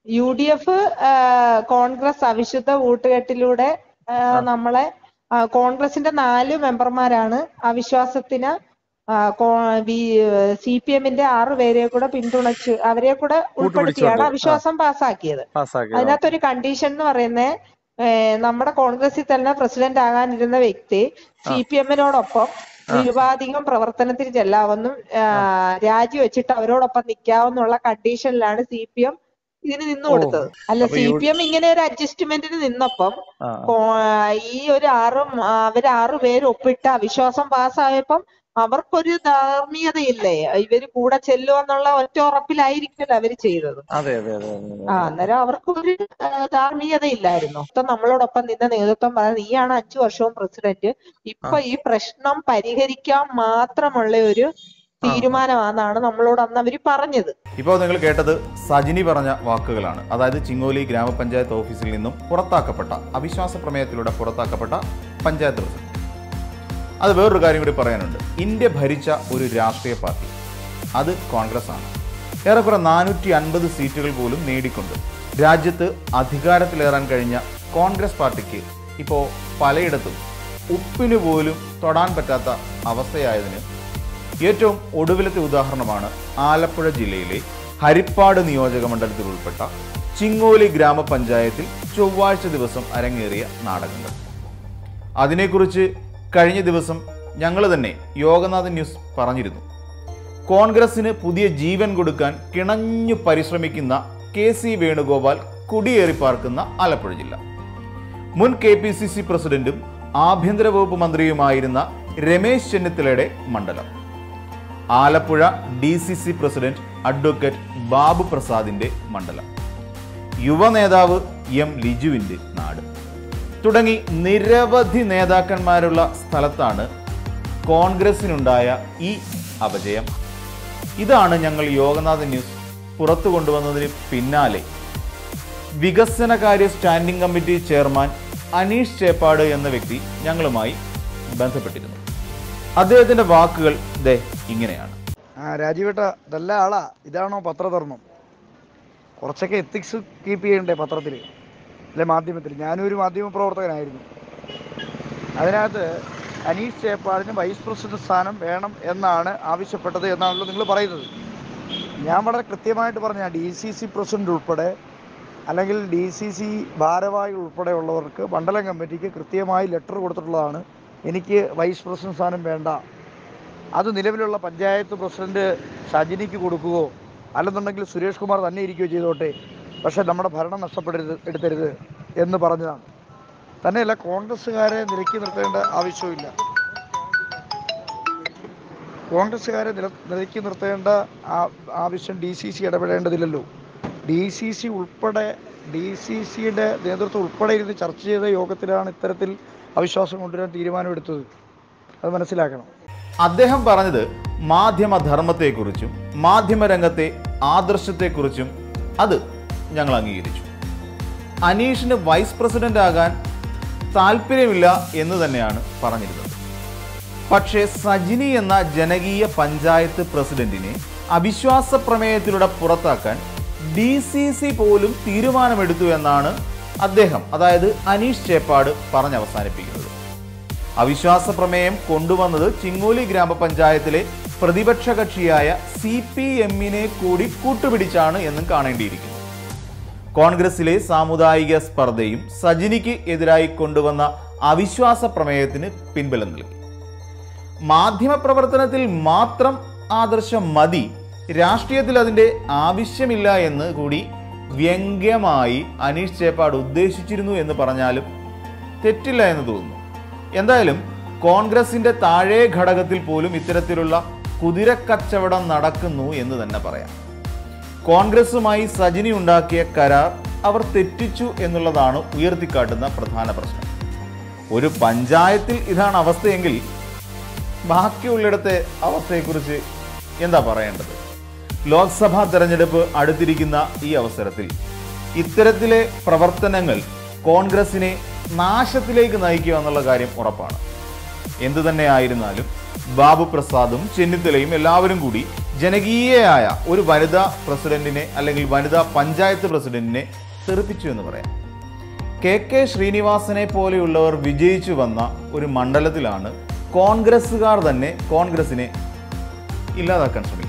UDF Congress അവിശുദ്ധ കൂട്ടുകെട്ടിലൂടെ നമ്മളെ കോൺഗ്രസിന്റെ 4 മെമ്പർമാരാണ് അവിശ്വാസത്തിന് CPM-ന്റെ 6 പേരെ കൂടെ പിന്തുണച്ച് അവരെ കൂടെ ഉൾപ്പെടുത്തിയാണ് അവിശ്വാസം പാസ്സാക്കിയത്. അതിനകത്തൊരു കണ്ടീഷൻ എന്ന് പറയുന്നത് നമ്മുടെ കോൺഗ്രസിൽ തന്നെ പ്രസിഡന്റ് ആകാനിരുന്ന വ്യക്തി CPM-നോടൊപ്പം നിരുപാധികം പ്രവർത്തനത്തിൽ ചെല്ലാമെന്നും രാജിവെച്ചിട്ട് അവരോടൊപ്പം നിൽക്കാവുന്നുള്ള കണ്ടീഷനിലാണ് CPM ഇതിന് നിന്നു കൊടുത്തത്. അല്ല, CPM ഇങ്ങനെ ഒരു അഡ്ജസ്റ്റ്മെന്റിന് നിന്നപ്പം ഈ ഒരു അവര് 6 പേര് ഒപ്പിട്ട് അവിശ്വാസം പാസ്സായപ്പം അവർക്കൊരു ധാർമ്മികതയില്ലേ, ഇവര് കൂടെ ചെല്ലുമെന്നുള്ള ഒറ്റ ഉറപ്പിലായിരിക്കുമല്ലോ അവര് ചെയ്തത്. അന്നേരം അവർക്കൊരു ധാർമ്മികതയില്ലായിരുന്നു. നമ്മളോടൊപ്പം നിന്ന നേതൃത്വം പറഞ്ഞത് നീയാണ് 5 വർഷവും പ്രസിഡന്റ്, ഇപ്പൊ ഈ പ്രശ്നം പരിഹരിക്കാൻ മാത്രമുള്ള ഒരു തീരുമാനമാണെന്നാണ് നമ്മളോട് അന്ന് അവര് പറഞ്ഞത്. ഇപ്പോൾ നിങ്ങൾ കേട്ടത് സജിനി പറഞ്ഞ വാക്കുകളാണ്. അതായത് ചിങ്ങോലി ഗ്രാമപഞ്ചായത്ത് ഓഫീസിൽ നിന്നും പുറത്താക്കപ്പെട്ട, അവിശ്വാസ പ്രമേയത്തിലൂടെ പുറത്താക്കപ്പെട്ട പഞ്ചായത്ത് പ്രസിഡന്റ്. അത് വേറൊരു കാര്യം കൂടി പറയാനുണ്ട്. ഇന്ത്യ ഭരിച്ച ഒരു രാഷ്ട്രീയ പാർട്ടി, അത് കോൺഗ്രസ് ആണ്. ഏറെക്കുറെ 450 സീറ്റുകൾ പോലും നേടിക്കൊണ്ട് രാജ്യത്ത് അധികാരത്തിലേറാൻ കഴിഞ്ഞ കോൺഗ്രസ് പാർട്ടിക്ക് ഇപ്പോൾ പലയിടത്തും ഉപ്പിന് പോലും തൊടാൻ പറ്റാത്ത അവസ്ഥയായതിന് ഏറ്റവും ഒടുവിലത്തെ ഉദാഹരണമാണ് ആലപ്പുഴ ജില്ലയിലെ ഹരിപ്പാട് നിയോജക മണ്ഡലത്തിൽ ഉൾപ്പെട്ട ചിങ്ങോലി ഗ്രാമപഞ്ചായത്തിൽ ചൊവ്വാഴ്ച ദിവസം അരങ്ങേറിയ നാടകങ്ങൾ. അതിനെക്കുറിച്ച് കഴിഞ്ഞ ദിവസം ഞങ്ങൾ തന്നെ യോഗനാഥൻ ന്യൂസ് പറഞ്ഞിരുന്നു. കോൺഗ്രസിന് പുതിയ ജീവൻ കൊടുക്കാൻ കിണഞ്ഞു പരിശ്രമിക്കുന്ന KC വേണുഗോപാൽ കുടിയേറി പാർക്കുന്ന ആലപ്പുഴ ജില്ല. മുൻ KPCC പ്രസിഡന്റും ആഭ്യന്തര വകുപ്പ് മന്ത്രിയുമായിരുന്ന രമേശ് ചെന്നിത്തലയുടെ മണ്ഡലം. Alappuzha DCC president advocate Babu പ്രസാദിന്റെ മണ്ഡലം. യുവനേതാവ് M ലിജുവിന്റെ നാട് തുടങ്ങി നിരവധി നേതാക്കന്മാരുള്ള സ്ഥലത്താണ് കോൺഗ്രസിനുണ്ടായ ഈ അപജയം. ഇതാണ് ഞങ്ങൾ യോഗനാഥൻ ന്യൂസ് പുറത്തു കൊണ്ടുവന്നതിന് പിന്നാലെ വികസനകാര്യ standing committee chairman Aneesh Cheppad എന്ന വ്യക്തി ഞങ്ങളുമായി ബന്ധപ്പെട്ടിരുന്നു. അദ്ദേഹത്തിന്റെ വാക്കുകൾ ഇങ്ങനെയാണ്. രാജീവേട്ട, നല്ല ആളാ. ഇതാണോ പത്രധർമ്മം? കുറച്ചൊക്കെ എത്തിക്സ് കീപ്പ് ചെയ്യണ്ടേ പത്രത്തിൽ, അല്ലെ മാധ്യമത്തിൽ? ഞാനൊരു മാധ്യമ പ്രവർത്തകനായിരുന്നു. അതിനകത്ത് അനീഷ് ചേപ്പാടിന് വൈസ് പ്രസിഡന്റ് സ്ഥാനം വേണം എന്നാണ് ആവശ്യപ്പെട്ടത് എന്നാണല്ലോ നിങ്ങൾ പറയുന്നത്. ഞാൻ വളരെ കൃത്യമായിട്ട് പറഞ്ഞ DCC പ്രസിഡന്റ് ഉൾപ്പെടെ അല്ലെങ്കിൽ DCC ഭാരവാഹികൾ ഉൾപ്പെടെയുള്ളവർക്ക് മണ്ഡലം കമ്മിറ്റിക്ക് കൃത്യമായി ലെറ്റർ കൊടുത്തിട്ടുള്ളതാണ്. എനിക്ക് വൈസ് പ്രസിഡന്റ് സ്ഥാനം വേണ്ട, അത് നിലവിലുള്ള പഞ്ചായത്ത് പ്രസിഡന്റ് സജിനിക്ക് കൊടുക്കുകയോ അല്ലെന്നുണ്ടെങ്കിൽ സുരേഷ് കുമാർ തന്നെ ഇരിക്കുകയോ ചെയ്തോട്ടെ, പക്ഷേ നമ്മുടെ ഭരണം എടുത്തരുത് എന്ന് പറഞ്ഞതാണ്. തന്നെയല്ല, കോൺഗ്രസ്സുകാരെ നിലയ്ക്ക് നിർത്തേണ്ട ആവശ്യമില്ല. കോൺഗ്രസ്സുകാരെ നിലയ്ക്ക് നിർത്തേണ്ട ആവശ്യം DCC ഇടപെടേണ്ടതില്ലല്ലോ. DCCയുടെ നേതൃത്വം ഉൾപ്പെടെ ഇരുന്ന് ചർച്ച ചെയ്ത യോഗത്തിലാണ് ഇത്തരത്തിൽ അവിശ്വാസം കൊണ്ടുവരാൻ തീരുമാനമെടുത്തത്. അത് മനസ്സിലാക്കണം. അദ്ദേഹം പറഞ്ഞത് മാധ്യമധർമ്മത്തെക്കുറിച്ചും മാധ്യമരംഗത്തെ ആദർശത്തെക്കുറിച്ചും അത് ഞങ്ങൾ അംഗീകരിച്ചു. അനീഷിന് വൈസ് പ്രസിഡന്റ് ആകാൻ താല്പര്യമില്ല എന്ന് തന്നെയാണ് പറഞ്ഞിരുന്നത്. പക്ഷേ സജിനി എന്ന ജനകീയ പഞ്ചായത്ത് പ്രസിഡന്റിനെ അവിശ്വാസ പ്രമേയത്തിലൂടെ പുറത്താക്കാൻ DCC പോലും തീരുമാനമെടുത്തു എന്നാണ് അദ്ദേഹം, അതായത് അനീഷ് ചേപ്പാട് പറഞ്ഞവസാനിപ്പിക്കുന്നത്. അവിശ്വാസ പ്രമേയം കൊണ്ടുവന്നത് ചിങ്ങോലി ഗ്രാമപഞ്ചായത്തിലെ പ്രതിപക്ഷ കക്ഷിയായ CPM-നെ കൂടി കൂട്ടുപിടിച്ചാണ് എന്നും കാണേണ്ടിയിരിക്കുന്നു. കോൺഗ്രസിലെ സാമുദായിക സ്പർദ്ധയും സജിനിക്ക് എതിരായി കൊണ്ടുവന്ന അവിശ്വാസ പ്രമേയത്തിന് പിൻബലം നൽകി. മാധ്യമപ്രവർത്തനത്തിൽ മാത്രം ആദർശം മതി, രാഷ്ട്രീയത്തിൽ അതിൻ്റെ ആവശ്യമില്ല എന്ന് കൂടി വ്യംഗ്യമായി അനീഷ് ചേപ്പാട് ഉദ്ദേശിച്ചിരുന്നു എന്ന് പറഞ്ഞാലും തെറ്റില്ല എന്ന് തോന്നുന്നു. എന്തായാലും കോൺഗ്രസിന്റെ താഴെ ഘടകത്തിൽ പോലും ഇത്തരത്തിലുള്ള കുതിരക്കച്ചവടം നടക്കുന്നു എന്ന് തന്നെ പറയാം. കോൺഗ്രസുമായി സജിനി ഉണ്ടാക്കിയ കരാർ അവർ തെറ്റിച്ചു എന്നുള്ളതാണ് ഉയർത്തിക്കാട്ടുന്ന പ്രധാന പ്രശ്നം. ഒരു പഞ്ചായത്തിൽ ഇതാണ് അവസ്ഥയെങ്കിൽ ബാക്കിയുള്ളിടത്തെ അവസ്ഥയെക്കുറിച്ച് എന്താ പറയേണ്ടത്? ലോക്സഭാ തെരഞ്ഞെടുപ്പ് അടുത്തിരിക്കുന്ന ഈ അവസരത്തിൽ ഇത്തരത്തിലെ പ്രവർത്തനങ്ങൾ കോൺഗ്രസിനെ നാശത്തിലേക്ക് നയിക്കുക എന്നുള്ള കാര്യം ഉറപ്പാണ്. എന്തു തന്നെ ആയിരുന്നാലും ബാബു പ്രസാദും ചെന്നിത്തലയും എല്ലാവരും കൂടി ജനകീയയായ ഒരു വനിതാ പ്രസിഡന്റിനെ അല്ലെങ്കിൽ വനിതാ പഞ്ചായത്ത് പ്രസിഡന്റിനെ തെറിപ്പിച്ചു എന്ന് പറയാം. KK ശ്രീനിവാസനെ പോലെയുള്ളവർ വിജയിച്ചു വന്ന ഒരു മണ്ഡലത്തിലാണ് കോൺഗ്രസ്സുകാർ തന്നെ കോൺഗ്രസിനെ ഇല്ലാതാക്കാൻ ശ്രമിക്കുന്നത്.